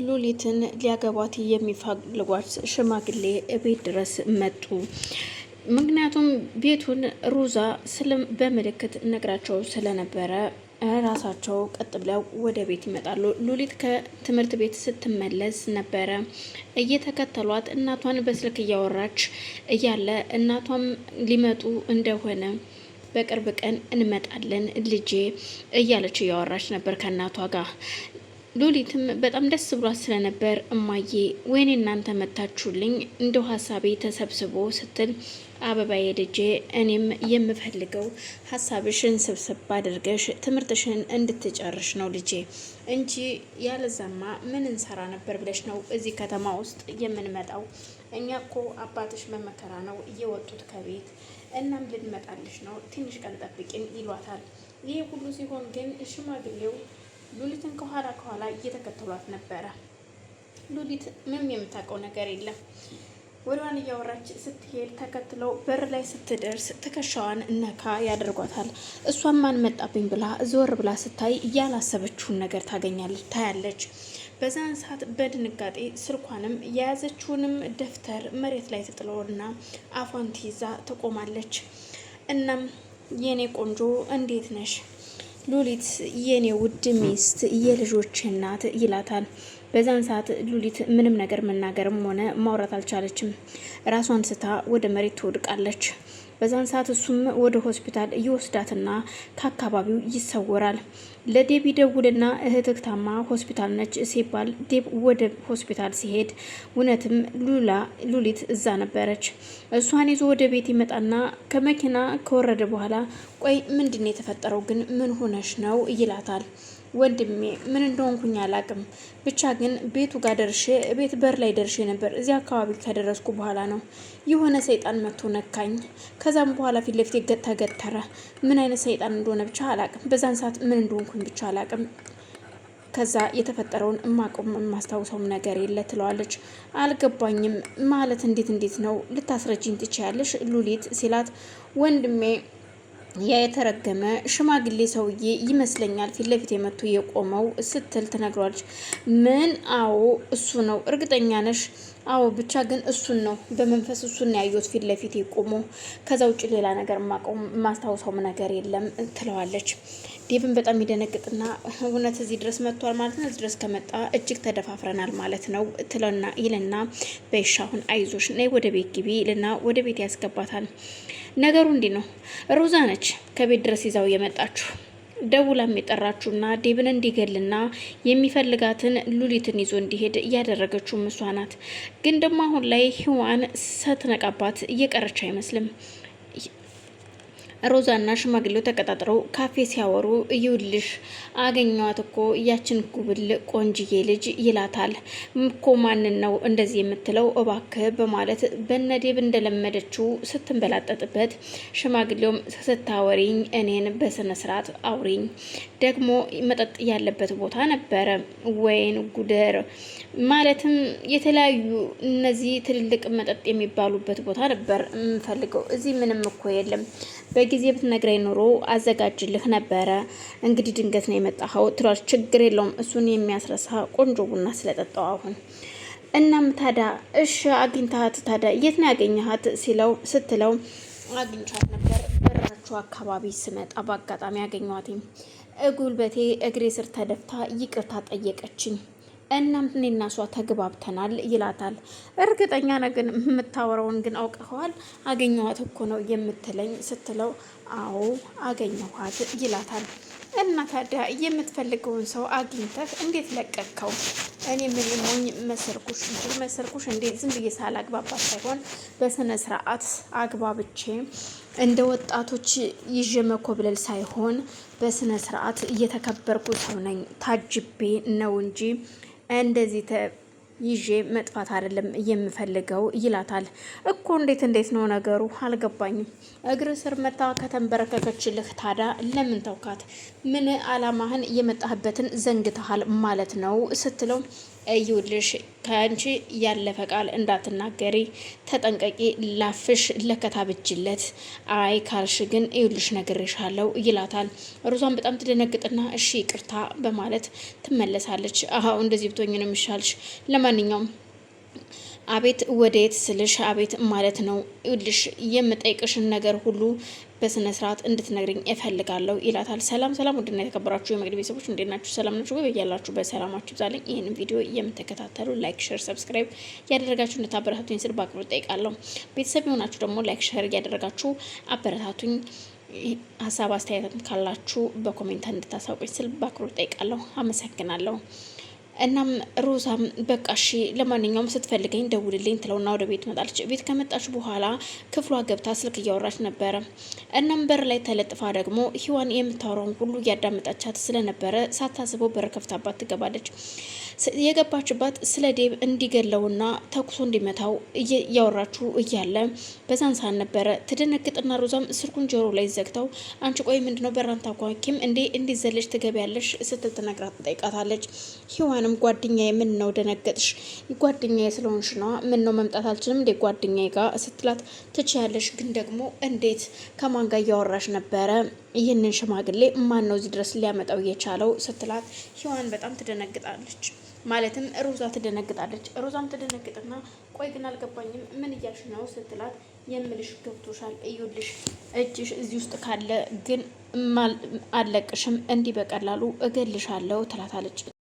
ሉሊትን ሊያገቧት የሚፈልጓት ሽማግሌ ቤት ድረስ መጡ። ምክንያቱም ቤቱን ሩዛ በምልክት ነግራቸው ስለነበረ ራሳቸው ቀጥ ብለው ወደ ቤት ይመጣሉ። ሉሊት ከትምህርት ቤት ስትመለስ ነበረ እየተከተሏት እናቷን በስልክ እያወራች እያለ እናቷም ሊመጡ እንደሆነ በቅርብ ቀን እንመጣለን ልጄ እያለች እያወራች ነበር ከእናቷ ጋር። ሉሊትም በጣም ደስ ብሏት ስለነበር እማዬ ወይኔ እናንተ መታችሁልኝ እንደው ሀሳቤ ተሰብስቦ ስትል አበባዬ ልጄ እኔም የምፈልገው ሀሳብሽን ስብስብ አድርገሽ ትምህርትሽን እንድትጨርሽ ነው ልጄ እንጂ ያለዛማ ምን እንሰራ ነበር ብለሽ ነው እዚህ ከተማ ውስጥ የምንመጣው? እኛ እኮ አባትሽ በመከራ ነው እየወጡት ከቤት እናም ልንመጣልሽ ነው ትንሽ ቀን ጠብቂን ይሏታል። ይህ ሁሉ ሲሆን ግን ሽማግሌው ሉሊትን ከኋላ እየተከተሏት ነበረ። ሉሊት ምንም የምታውቀው ነገር የለም። ወደዋን እያወራች ስትሄድ ተከትለው በር ላይ ስትደርስ ትከሻዋን ነካ ያደርጓታል። እሷም ማን መጣብኝ ብላ ዞር ብላ ስታይ ያላሰበችውን ነገር ታያለች። በዛን ሰዓት በድንጋጤ ስልኳንም የያዘችውንም ደብተር መሬት ላይ ትጥለውና አፏን ትይዛ ትቆማለች። እናም የኔ ቆንጆ እንዴት ነሽ? ሉሊት የኔ ውድ ሚስት የልጆች እናት ይላታል። በዛን ሰዓት ሉሊት ምንም ነገር መናገርም ሆነ ማውራት አልቻለችም። ራሷን ስታ ወደ መሬት ትወድቃለች። በዛን ሰዓት እሱም ወደ ሆስፒታል እየወስዳትና ከአካባቢው ይሰወራል። ለዴብ ይደውልና እህትህ ታማ ሆስፒታል ነች ሲባል ዴብ ወደ ሆስፒታል ሲሄድ እውነትም ሉሊት እዛ ነበረች። እሷን ይዞ ወደ ቤት ይመጣና ከመኪና ከወረደ በኋላ ቆይ ምንድን የተፈጠረው ግን ምን ሆነሽ ነው ይላታል። ወንድሜ ምን እንደሆንኩኝ አላቅም፣ ብቻ ግን ቤቱ ጋር ደርሼ ቤት በር ላይ ደርሼ ነበር። እዚያ አካባቢ ከደረስኩ በኋላ ነው የሆነ ሰይጣን መጥቶ ነካኝ። ከዛም በኋላ ፊት ለፊት ተገተረ። ምን አይነት ሰይጣን እንደሆነ ብቻ አላቅም። በዛን ሰዓት ምን እንደሆንኩኝ ብቻ አላቅም። ከዛ የተፈጠረውን የማስታውሰውም ነገር የለ ትለዋለች። አልገባኝም ማለት እንዴት ነው ልታስረጅኝ ትችያለሽ ሉሊት ሲላት፣ ወንድሜ ያ የተረገመ ሽማግሌ ሰውዬ ይመስለኛል ፊት ለፊት የመቱ የቆመው ስትል ትነግሯለች። ምን? አዎ እሱ ነው። እርግጠኛ ነሽ? አዎ ብቻ ግን እሱን ነው በመንፈስ እሱን ያየሁት ፊት ለፊት የቆሞ። ከዛ ውጭ ሌላ ነገር ማስታውሰውም ነገር የለም ትለዋለች። ዴቭን በጣም ይደነግጥና እውነት እዚህ ድረስ መጥቷል ማለት ነው፣ እዚህ ድረስ ከመጣ እጅግ ተደፋፍረናል ማለት ነው ይልና በይሻሁን አይዞሽ ነይ ወደ ቤት ግቢ ይልና ወደ ቤት ያስገባታል። ነገሩ እንዲህ ነው። ሮዛ ነች ከቤት ድረስ ይዛው የመጣችሁ ደውላም የጠራችሁና ዴብን እንዲገልና የሚፈልጋትን ሉሊትን ይዞ እንዲሄድ እያደረገችው እሷ ናት። ግን ደግሞ አሁን ላይ ህዋን ሳትነቃባት እየቀረች አይመስልም። ሮዛና ሽማግሌው ተቀጣጥረው ካፌ ሲያወሩ እዩልሽ አገኘዋት እኮ ያችን ጉብል ቆንጅዬ ልጅ ይላታል። እኮ ማንን ነው እንደዚህ የምትለው እባክህ በማለት በነዴብ እንደለመደችው ስትንበላጠጥበት፣ ሽማግሌውም ስታወሪኝ እኔን በስነ ስርዓት አውሪኝ፣ ደግሞ መጠጥ ያለበት ቦታ ነበረ ወይን ጉደር ማለትም የተለያዩ እነዚህ ትልልቅ መጠጥ የሚባሉበት ቦታ ነበር የምፈልገው። እዚህ ምንም እኮ የለም። በጊዜ ብትነግረኝ ኖሮ አዘጋጅልህ ነበረ። እንግዲህ ድንገት ነው የመጣኸው ትሏል። ችግር የለውም እሱን የሚያስረሳ ቆንጆ ቡና ስለጠጣው አሁን። እናም ታዲያ እሺ አግኝተሃት ታዲያ የት ነው ያገኘሃት ስትለው አግኝቻት ነበር በራችሁ አካባቢ ስመጣ በአጋጣሚ ያገኘኋትኝ። ጉልበቴ እግሬ ስር ተደፍታ ይቅርታ ጠየቀችኝ። እናም እኔና እሷ ተግባብተናል ይላታል። እርግጠኛ ነህ ግን የምታወራውን ግን አውቀኸዋል? አገኘኋት እኮ ነው የምትለኝ ስትለው አዎ አገኘኋት ይላታል። እና ታዲያ የምትፈልገውን ሰው አግኝተህ እንዴት ለቀቅከው? እኔ ምን ሞኝ መሰርኩሽ እንዴት ዝም ብዬ ሳላግባባት ሳይሆን በስነ ስርዓት አግባብቼ እንደ ወጣቶች ይዤ መኮብለል ሳይሆን በስነ ስርዓት እየተከበርኩ ሰው ነኝ። ታጅቤ ነው እንጂ እንደዚህ ይዤ መጥፋት አይደለም የምፈልገው ይላታል። እኮ እንዴት ነው ነገሩ አልገባኝም። እግር ስር መታ ከተንበረከከችልህ ታዲያ ለምን ተውካት? ምን አላማህን የመጣህበትን ዘንግተሃል ማለት ነው ስትለው እዩልሽ ከአንቺ ያለፈ ቃል እንዳትናገሪ ተጠንቀቂ፣ ላፍሽ ለከታ ብጅለት፣ አይ ካልሽ ግን እዩልሽ ነግሬሻለሁ ይላታል። ሮዛን በጣም ትደነግጥና እሺ ይቅርታ በማለት ትመለሳለች። አዎ እንደዚህ ብትሆኝ ነው የሚሻልሽ። ለማንኛውም አቤት ወዴት ስልሽ አቤት ማለት ነው። ይኸውልሽ የምጠይቅሽን ነገር ሁሉ በስነ ስርዓት እንድትነግሪኝ እፈልጋለሁ ይላታል። ሰላም ሰላም፣ ውድና የተከበራችሁ የመቅዲ ቤተሰቦች እንዴት ናችሁ? ሰላም ናችሁ ወይ? በያላችሁ በሰላማችሁ ይብዛልኝ። ይህንን ቪዲዮ የምትከታተሉ ላይክ፣ ሼር፣ ሰብስክራይብ ያደረጋችሁ እንድታበረታቱኝ ስል በአክብሮት ጠይቃለሁ። ቤተሰብ የሆናችሁ ደግሞ ላይክ፣ ሼር ያደረጋችሁ አበረታቱኝ። ሀሳብ አስተያየት ካላችሁ በኮሜንት እንድታሳውቁኝ ስል በአክብሮት ጠይቃለሁ። አመሰግናለሁ። እናም ሮዛም በቃ እሺ ለማንኛውም ስትፈልገኝ ደውልልኝ ትለውና ወደ ቤት መጣለች። ቤት ከመጣች በኋላ ክፍሏ ገብታ ስልክ እያወራች ነበረ። እናም በር ላይ ተለጥፋ ደግሞ ሂዋን የምታወራውን ሁሉ እያዳመጣቻት ስለነበረ ሳታስበው በር ከፍታባት ትገባለች። የገባችባት ስለ ዴብ እንዲገለውና ተኩሶ እንዲመታው እያወራችሁ እያለ በዛን ሰዓት ነበረ። ትደነግጥና ሮዛም ስልኩን ጆሮ ላይ ዘግተው አንቺ ቆይ ምንድነው በራን ታኳኪም እንዴት ዘለሽ ትገቢያለሽ ስትል ትነግራት ትጠይቃታለች። ሂዋንም ጓደኛዬ ምን ነው ደነገጥሽ? ጓደኛዬ ስለሆንሽ ነው። ምን ነው መምጣት አልችልም እንዴ ጓደኛዬ ጋር ስትላት ትችያለሽ፣ ግን ደግሞ እንዴት ከማን ጋር እያወራሽ ነበረ? ይህንን ሽማግሌ ማን ነው እዚህ ድረስ ሊያመጣው የቻለው ስትላት ሂዋን በጣም ትደነግጣለች። ማለትም ሮዛ ትደነግጣለች። ሮዛም ትደነግጥና ቆይ ግን አልገባኝም ምን እያልሽ ነው ስትላት የምልሽ ገብቶሻል። እዩልሽ እጅሽ እዚህ ውስጥ ካለ ግን አለቅሽም፣ እንዲህ በቀላሉ እገልሻለሁ ትላታለች።